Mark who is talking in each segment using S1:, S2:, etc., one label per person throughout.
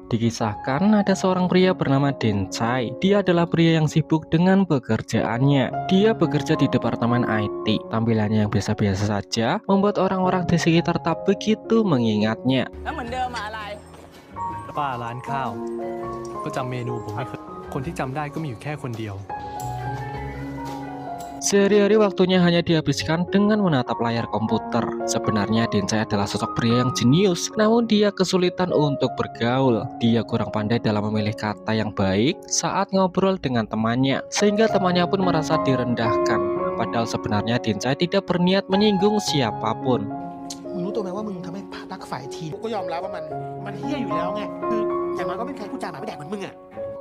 S1: Dikisahkan ada seorang pria bernama Denchai. Dia adalah pria yang sibuk dengan pekerjaannya. Dia bekerja di departemen IT. Tampilannya yang biasa-biasa saja membuat orang-orang di sekitar tak begitu mengingatnya.
S2: ป้าร้านข้าวก็จำเมนูผมไม่เคยคนที่จำได้ก็มีอยู่แค่คนเดียว
S1: Sehari-hari waktunya hanya dihabiskan dengan menatap layar komputer. Sebenarnya Denchai adalah sosok pria yang jenius, namun dia kesulitan untuk bergaul. Dia kurang pandai dalam memilih kata yang baik saat ngobrol dengan temannya, sehingga temannya pun merasa direndahkan. Padahal sebenarnya Denchai tidak berniat menyinggung siapapun.
S3: มึงรู้ตัวไหมว่ามึงทำให้รักฝ่ายทีมกูก็ยอมรับว่ามันเฮี้ยอยู่แล้วไงคืออย่างน้อยก็ไม่มีใครพูดจาหมาไม่แดกเหมือนมึงอ่ะ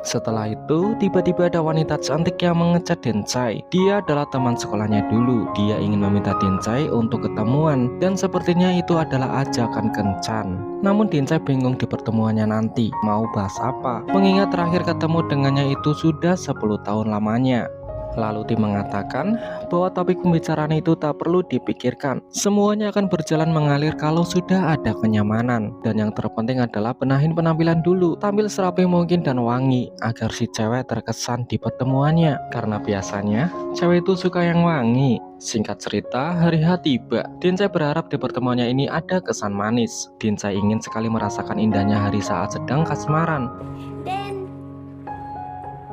S1: Setelah itu, tiba-tiba ada wanita cantik yang mengecat Denchai. Dia adalah teman sekolahnya dulu. Dia ingin meminta Denchai untuk ketemuan, dan sepertinya itu adalah ajakan kencan. Namun Denchai bingung di pertemuannya nanti, mau bahas apa? Mengingat terakhir ketemu dengannya itu sudah 10 tahun lamanya. Lalu Tim mengatakan bahwa topik pembicaraan itu tak perlu dipikirkan. Semuanya akan berjalan mengalir kalau sudah ada kenyamanan. Dan yang terpenting adalah benahin penampilan dulu. Tampil serapi mungkin dan wangi agar si cewek terkesan di pertemuannya. Karena biasanya cewek itu suka yang wangi. Singkat cerita, hari H tiba. Denchai berharap di pertemuannya ini ada kesan manis. Denchai ingin sekali merasakan indahnya hari saat sedang kasmaran.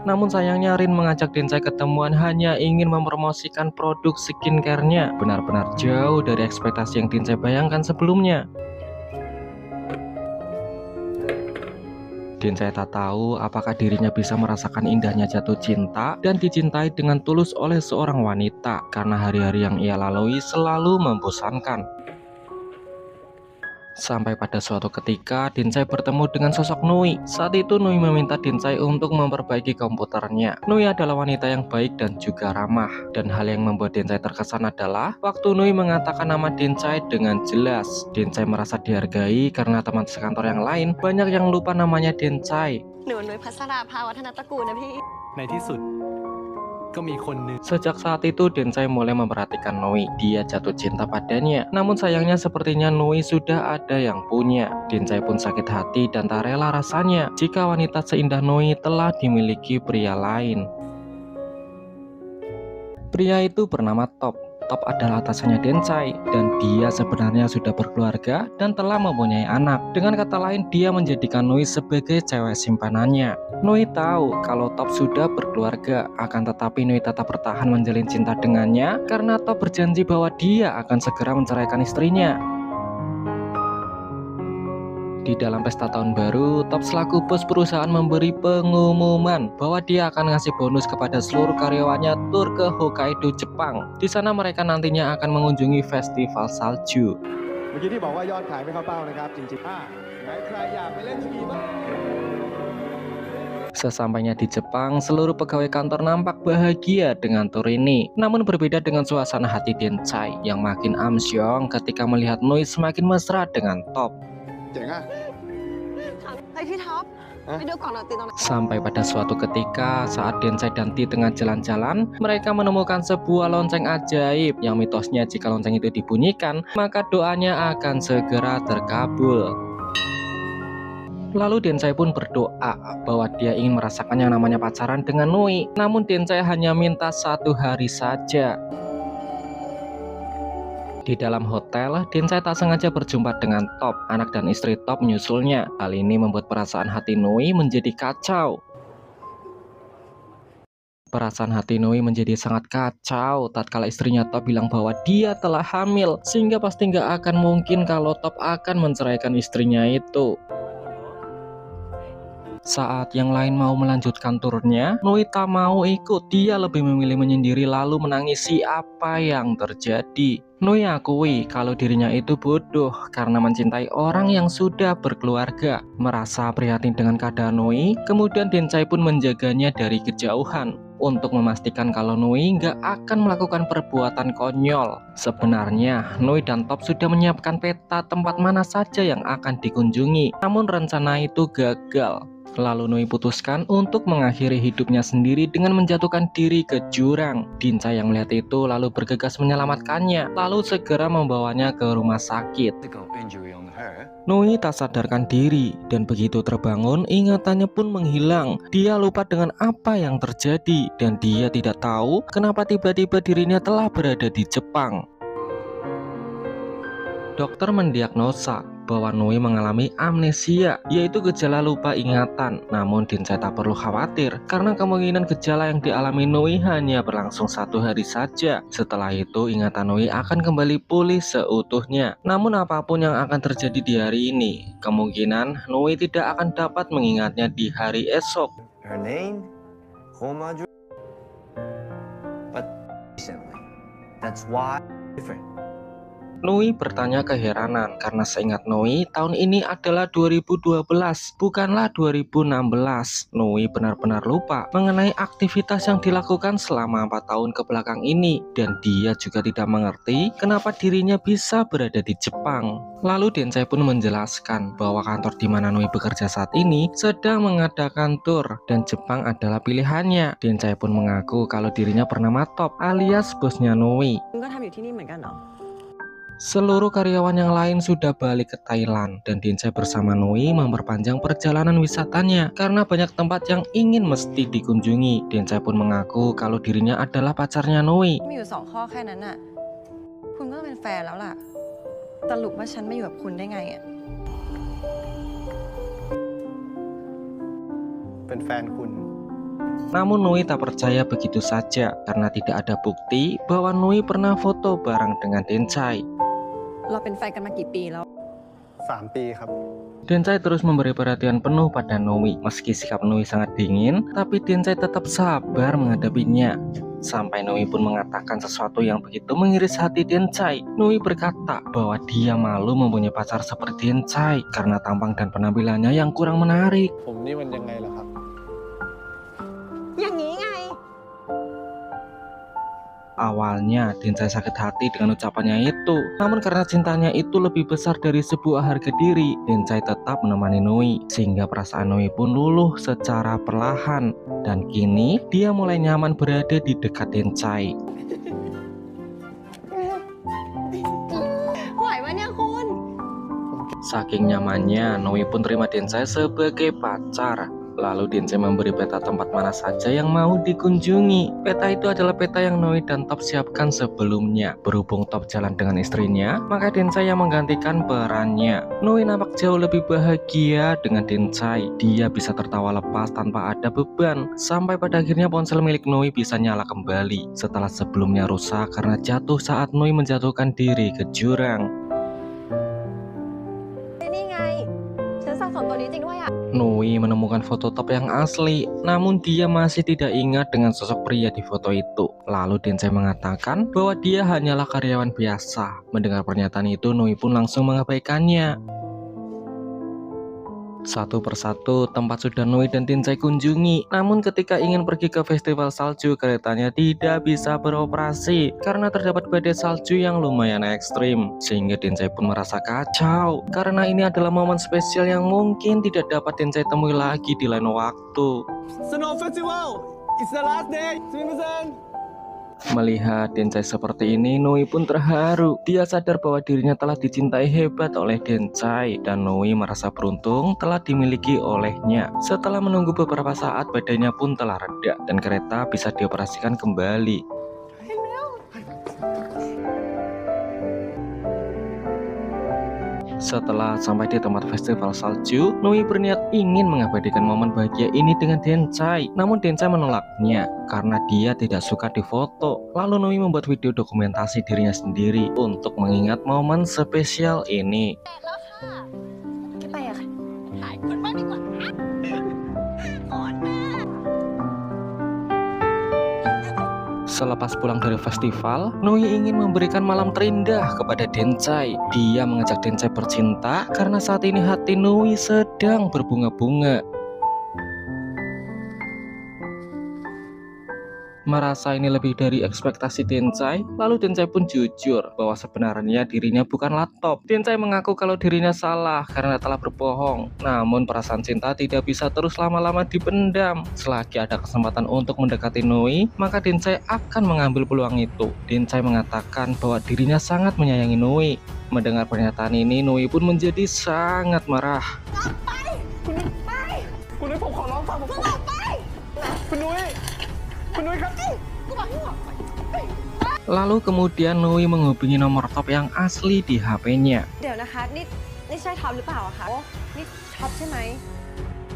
S1: Namun sayangnya Rin mengajak Denchai ketemuan hanya ingin mempromosikan produk skincare-nya. Benar-benar jauh dari ekspektasi yang Denchai bayangkan sebelumnya. Denchai tak tahu apakah dirinya bisa merasakan indahnya jatuh cinta dan dicintai dengan tulus oleh seorang wanita, karena hari-hari yang ia lalui selalu membosankan. Sampai pada suatu ketika Denchai bertemu dengan sosok Nui. Saat itu Nui meminta Denchai untuk memperbaiki komputernya. Nui adalah wanita yang baik dan juga ramah. Dan hal yang membuat Denchai terkesan adalah waktu Nui mengatakan nama Denchai dengan jelas. Denchai merasa dihargai karena teman sekantor yang lain banyak yang lupa namanya Denchai.
S4: หนูนุ้ยพัสราภาวัฒนตระกูลนะพี่
S2: ในที่สุดก็มีคนหนึ่ง
S1: Sejak saat itu Denchai mulai memperhatikan Nui. Dia jatuh cinta padanya. Namun sayangnya sepertinya Nui sudah ada yang punya. Denchai pun sakit hati dan tak rela rasanya jika wanita seindah Nui telah dimiliki pria lain. Pria itu bernama Top. Top adalah atasannya Denchai, dan dia sebenarnya sudah berkeluarga dan telah mempunyai anak. Dengan kata lain, dia menjadikan Nui sebagai cewek simpanannya. Nui tahu kalau Top sudah berkeluarga, akan tetapi Nui tetap bertahan menjalin cinta dengannya karena Top berjanji bahwa dia akan segera menceraikan istrinya. Di dalam pesta tahun baru, Top selaku bos perusahaan memberi pengumuman bahwa dia akan ngasih bonus kepada seluruh karyawannya tur ke Hokkaido, Jepang. Di sana mereka nantinya akan mengunjungi festival salju.
S5: เมื่อกี้ที่บอกว่ายอดขายไม่เข้าเป้านะครับจริงๆไหนใครอยากไปเล่นสกีบ้าง
S1: Sesampainya di Jepang, seluruh pegawai kantor nampak bahagia dengan tur ini. Namun berbeda dengan suasana hati Denchai yang makin amsyong ketika melihat Nui semakin mesra dengan Top.
S5: เจ๋งอ่ะ
S4: ไอพี่ท็อป ไปดูกล่องดนตรีตรงนั้น
S1: Sampai pada suatu ketika saat Denchai dan Ti tengah jalan-jalan, mereka menemukan sebuah lonceng ajaib yang mitosnya jika lonceng itu dibunyikan, maka doanya akan segera terkabul. Lalu Denchai pun berdoa bahwa dia ingin merasakan yang namanya pacaran dengan Nui. Namun Denchai hanya minta 1 hari saja. Di dalam hotel, Denchai tak sengaja berjumpa dengan Top. Anak dan istri Top menyusulnya. Hal ini membuat perasaan hati Nui menjadi kacau. Perasaan hati Nui menjadi sangat kacau tatkala istrinya Top bilang bahwa dia telah hamil, sehingga pasti nggak akan mungkin kalau Top akan menceraikan istrinya itu. Saat yang lain mau melanjutkan turnya, Nui tak mau ikut. Dia lebih memilih menyendiri lalu menangisi apa yang terjadi. Nui akui kalau dirinya itu bodoh karena mencintai orang yang sudah berkeluarga. Merasa prihatin dengan keadaan Nui, kemudian Denchai pun menjaganya dari kejauhan untuk memastikan kalau Nui nggak akan melakukan perbuatan konyol. Sebenarnya Nui dan Top sudah menyiapkan peta tempat mana saja yang akan dikunjungi, namun rencana itu gagal. Lalu Noi putuskan untuk mengakhiri hidupnya sendiri dengan menjatuhkan diri ke jurang. Dincai yang melihat itu lalu bergegas menyelamatkannya, lalu segera membawanya ke rumah sakit. Noi tak sadarkan diri, dan begitu terbangun ingatannya pun menghilang. Dia lupa dengan apa yang terjadi, dan dia tidak tahu kenapa tiba-tiba dirinya telah berada di Jepang. Dokter mendiagnosa bahwa Noi mengalami amnesia, yaitu gejala lupa ingatan. Namun Dincai tak perlu khawatir, karena kemungkinan gejala yang dialami Noi hanya berlangsung 1 hari saja. Setelah itu ingatan Noi akan kembali pulih seutuhnya. Namun apapun yang akan terjadi di hari ini, kemungkinan Noi tidak akan dapat mengingatnya di hari esok.
S6: Her name, Homaju, but recently. That's why different.
S1: Noi bertanya keheranan karena seingat Noi tahun ini adalah 2012, bukanlah 2016. Noi benar-benar lupa mengenai aktivitas yang dilakukan selama 4 tahun ke belakang ini, dan dia juga tidak mengerti kenapa dirinya bisa berada di Jepang. Lalu Dincai pun menjelaskan bahwa kantor di mana Noi bekerja saat ini sedang mengadakan tur dan Jepang adalah pilihannya. Dincai pun mengaku kalau dirinya bernama Top alias bosnya Noi.
S4: คุณก็ทำอยู่ที่นี่เหมือนกันเหรอ
S1: Seluruh karyawan yang lain sudah balik ke Thailand, dan Dincai bersama Noi memperpanjang perjalanan wisatanya karena banyak tempat yang ingin mesti dikunjungi. Dincai pun mengaku kalau dirinya adalah pacarnya Noi.
S4: มีอยู่2 ข้อแค่นั้นน่ะ คุณก็ต้องเป็นแฟนแล้วล่ะสรุปว่าฉันไม่อยู่กับคุณได้ไงอ่ะ
S2: เป็นแฟนคุณ
S1: Namun Noi tak percaya begitu saja karena tidak ada bukti bahwa Noi pernah foto bareng dengan Dincai.
S4: เราเป็นแฟนกันมากี่ปีแล้ว
S2: 3 ปีครับ
S1: Dincai terus memberi perhatian penuh pada Noi. Meski sikap Noi sangat dingin, tapi Dincai tetap sabar menghadapinya. Sampai Noi pun mengatakan sesuatu yang begitu mengiris hati Dincai. Noi berkata bahwa dia malu mempunyai pacar seperti Dincai karena tampang dan penampilannya yang kurang menarik.
S2: ผมนี่มันยังไงล่ะครับ
S4: อย่างนี้ไง
S1: Awalnya Dincai sakit hati dengan ucapannya itu, namun karena cintanya itu lebih besar dari sebuah harga diri, Dincai tetap menemani Noi, sehingga perasaan Noi pun luluh secara perlahan. Dan kini dia mulai nyaman berada di dekat Dincai.
S4: ไหววะเนี่ยคุณ
S1: Saking nyamannya, Noi pun terima Dincai sebagai pacar. Lalu Dincai memberi peta tempat mana saja yang mau dikunjungi. Peta itu adalah peta yang Noi dan Top siapkan sebelumnya. Berhubung Top jalan dengan istrinya, maka Dincai yang menggantikan perannya. Noi nampak jauh lebih bahagia dengan Dincai. Dia bisa tertawa lepas tanpa ada beban. Sampai pada akhirnya ponsel milik Noi bisa nyala kembali setelah sebelumnya rusak karena jatuh saat Noi menjatuhkan diri ke jurang.
S4: นี่ไง ฉันสะสมตัวนี้จริงด้วยอ่ะ
S1: Noi menemukan foto Top yang asli, namun dia masih tidak ingat dengan sosok pria di foto itu. Lalu Dincai mengatakan bahwa dia hanyalah karyawan biasa. Mendengar pernyataan itu, Noi pun langsung mengabaikannya. Satu persatu tempat sudah Noi dan Dincai kunjungi. Namun ketika ingin pergi ke festival salju, keretanya tidak bisa beroperasi karena terdapat badai salju yang lumayan ekstrim. Sehingga Dincai pun merasa kacau karena ini adalah momen spesial yang mungkin tidak dapat Dincai temui lagi di lain waktu.
S2: Snow Festival it's the last day.
S1: Melihat Dincai seperti ini, Noi pun terharu. Dia sadar bahwa dirinya telah dicintai hebat oleh Dincai, dan Noi merasa beruntung telah dimiliki olehnya. Setelah menunggu beberapa saat, badainya pun telah reda dan kereta bisa dioperasikan kembali. Setelah sampai di tempat festival salju, Noi berniat ingin mengabadikan momen bahagia ini dengan Dincai. Namun Dincai menolaknya karena dia tidak suka difoto. Lalu Noi membuat video dokumentasi dirinya sendiri untuk mengingat momen spesial ini.
S4: ไม่ไปอะค่ะถ่ายคนบ้างดีกว่าโอ๊ยแม่
S1: Selepas pulang dari festival, Noi ingin memberikan malam terindah kepada Dincai. Dia mengajak Dincai bercinta karena saat ini hati Noi sedang berbunga-bunga. Merasa ini lebih dari ekspektasi Dencai, lalu Dencai pun jujur bahwa sebenarnya dirinya bukanlah top. Dencai mengaku kalau dirinya salah karena telah berbohong. Namun perasaan cinta tidak bisa terus lama-lama dipendam. Selagi ada kesempatan untuk mendekati Noi, maka Dencai akan mengambil peluang itu. Dencai mengatakan bahwa dirinya sangat menyayangi Noi. Mendengar pernyataan ini, Noi pun menjadi sangat marah.
S2: คุณนุ้ยผมขอร้องฟังผมคุณนุ้ยครับ
S1: Lalu kemudian Noi menghubungi nomor top yang asli di HP-nya.
S4: เดี๋ยวนะคะนี่ใช่ท็อปหรือเปล่าอะคะนี่ท็อปใช่ไหม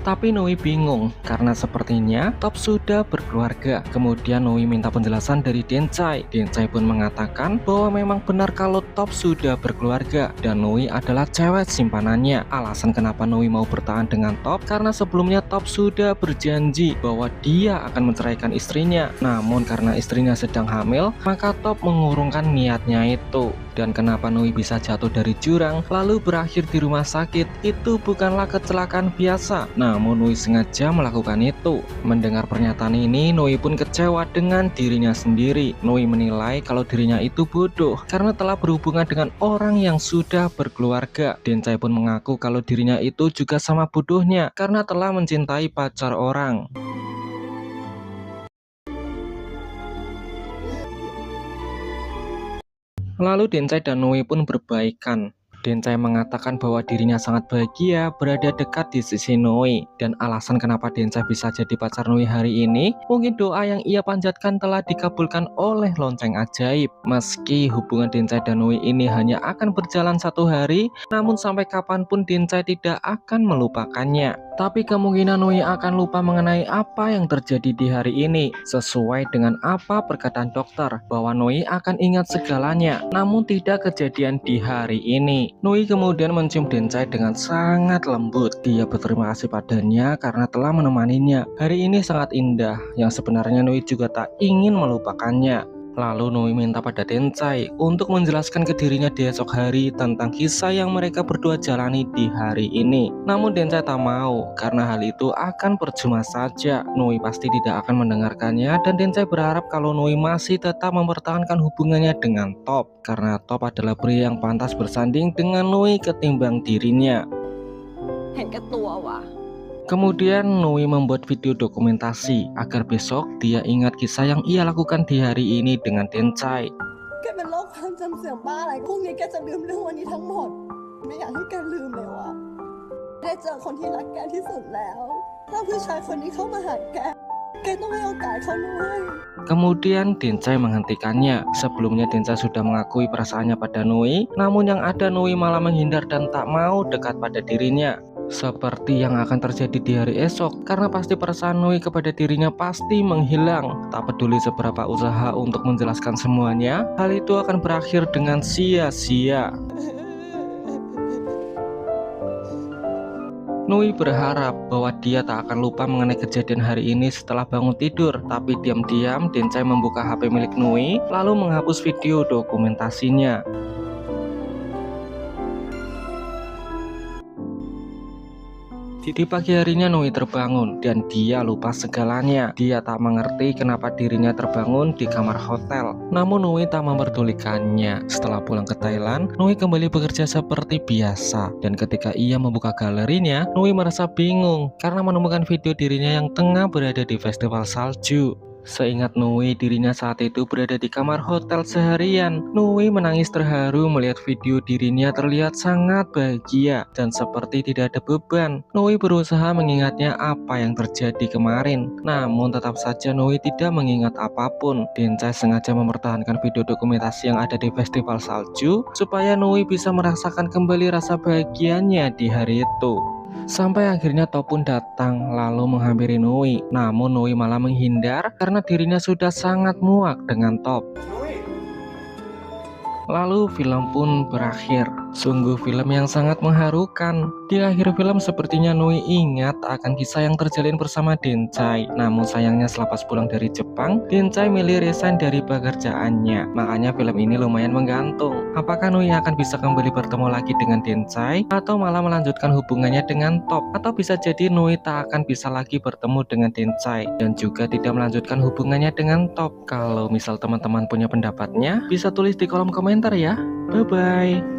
S1: Tapi Noi bingung karena sepertinya Top sudah berkeluarga. Kemudian Noi minta penjelasan dari Dencai. Dencai pun mengatakan bahwa memang benar kalau Top sudah berkeluarga dan Noi adalah cewek simpanannya. Alasan kenapa Noi mau bertahan dengan Top karena sebelumnya Top sudah berjanji bahwa dia akan menceraikan istrinya. Namun karena istrinya sedang hamil, maka Top mengurungkan niatnya itu. Dan kenapa Noi bisa jatuh dari jurang lalu berakhir di rumah sakit, itu bukanlah kecelakaan biasa, namun Noi sengaja melakukan itu. Mendengar pernyataan ini, Noi pun kecewa dengan dirinya sendiri. Noi menilai kalau dirinya itu bodoh karena telah berhubungan dengan orang yang sudah berkeluarga. Dencai pun mengaku kalau dirinya itu juga sama bodohnya karena telah mencintai pacar orang. Lalu Dencai dan Noi pun berbaikan. Dencai mengatakan bahwa dirinya sangat bahagia berada dekat di sisi Noi. Dan alasan kenapa Dencai bisa jadi pacar Noi hari ini, mungkin doa yang ia panjatkan telah dikabulkan oleh lonceng ajaib. Meski hubungan Dencai dan Noi ini hanya akan berjalan 1 hari, namun sampai kapanpun Dencai tidak akan melupakannya. Tapi kemungkinan Noi akan lupa mengenai apa yang terjadi di hari ini. Sesuai dengan apa perkataan dokter, bahwa Noi akan ingat segalanya, namun tidak kejadian di hari ini. Noi kemudian mencium Dencai dengan sangat lembut. Dia berterima kasih padanya karena telah menemaninya. Hari ini sangat indah, yang sebenarnya Noi juga tak ingin melupakannya. Lalu Noi minta pada Dencai untuk menjelaskan ke dirinya di esok hari tentang kisah yang mereka berdua jalani di hari ini. Namun Dencai tak mau karena hal itu akan percuma saja. Noi pasti tidak akan mendengarkannya dan Dencai berharap kalau Noi masih tetap mempertahankan hubungannya dengan Top karena Top adalah pria yang pantas bersanding dengan Noi ketimbang dirinya.
S4: เห็นแก่ตัวว่ะ
S1: Kemudian Noi membuat video dokumentasi agar besok dia ingat kisah yang ia lakukan di hari ini dengan Dencai.
S7: แกเป็นโรคความจำเสื่อมบ้าอะไรพรุ่งนี้แกจะลืมเรื่องวันนี้ทั้งหมดไม่อยากให้แกลืมเลยว่ะได้เจอคนที่รักแกที่สุดแล้วถ้าผู้ชายคนนี้เข้ามาหาแกต้องให้โอกาสเขาด้วย
S1: Kemudian Dencai menghentikannya. Sebelumnya Dencai sudah mengakui perasaannya pada Noi, namun yang ada Noi malah menghindar dan tak mau dekat pada dirinya. Seperti yang akan terjadi di hari esok, karena pasti perasaan Noi kepada dirinya pasti menghilang. Tak peduli seberapa usaha untuk menjelaskan semuanya, hal itu akan berakhir dengan sia-sia. Noi berharap bahwa dia tak akan lupa mengenai kejadian hari ini setelah bangun tidur. Tapi diam-diam Dencai membuka HP milik Noi, lalu menghapus video dokumentasinya. Di pagi harinya Noi terbangun dan dia lupa segalanya. Dia tak mengerti kenapa dirinya terbangun di kamar hotel. Namun Noi tak memperdulikannya. Setelah pulang ke Thailand, Noi kembali bekerja seperti biasa. Dan ketika ia membuka galerinya, Noi merasa bingung karena menemukan video dirinya yang tengah berada di festival salju. Seingat Noi, dirinya saat itu berada di kamar hotel seharian. Noi menangis terharu melihat video dirinya terlihat sangat bahagia dan seperti tidak ada beban. Noi berusaha mengingatnya apa yang terjadi kemarin, namun tetap saja Noi tidak mengingat apapun. Dencai sengaja mempertahankan video dokumentasi yang ada di festival salju supaya Noi bisa merasakan kembali rasa bahagianya di hari itu. Sampai akhirnya Top pun datang lalu menghampiri Noi. Namun Noi malah menghindar karena dirinya sudah sangat muak dengan Top. Lalu film pun berakhir. Sungguh film yang sangat mengharukan. Di akhir film sepertinya Nui ingat akan kisah yang terjalin bersama Dencai. Namun sayangnya selepas pulang dari Jepang, Dencai milih resign dari pekerjaannya. Makanya film ini lumayan menggantung. Apakah Nui akan bisa kembali bertemu lagi dengan Dencai atau malah melanjutkan hubungannya dengan Top? Atau bisa jadi Nui tak akan bisa lagi bertemu dengan Dencai dan juga tidak melanjutkan hubungannya dengan Top. Kalau misal teman-teman punya pendapatnya, bisa tulis di kolom komentar ya. Bye bye.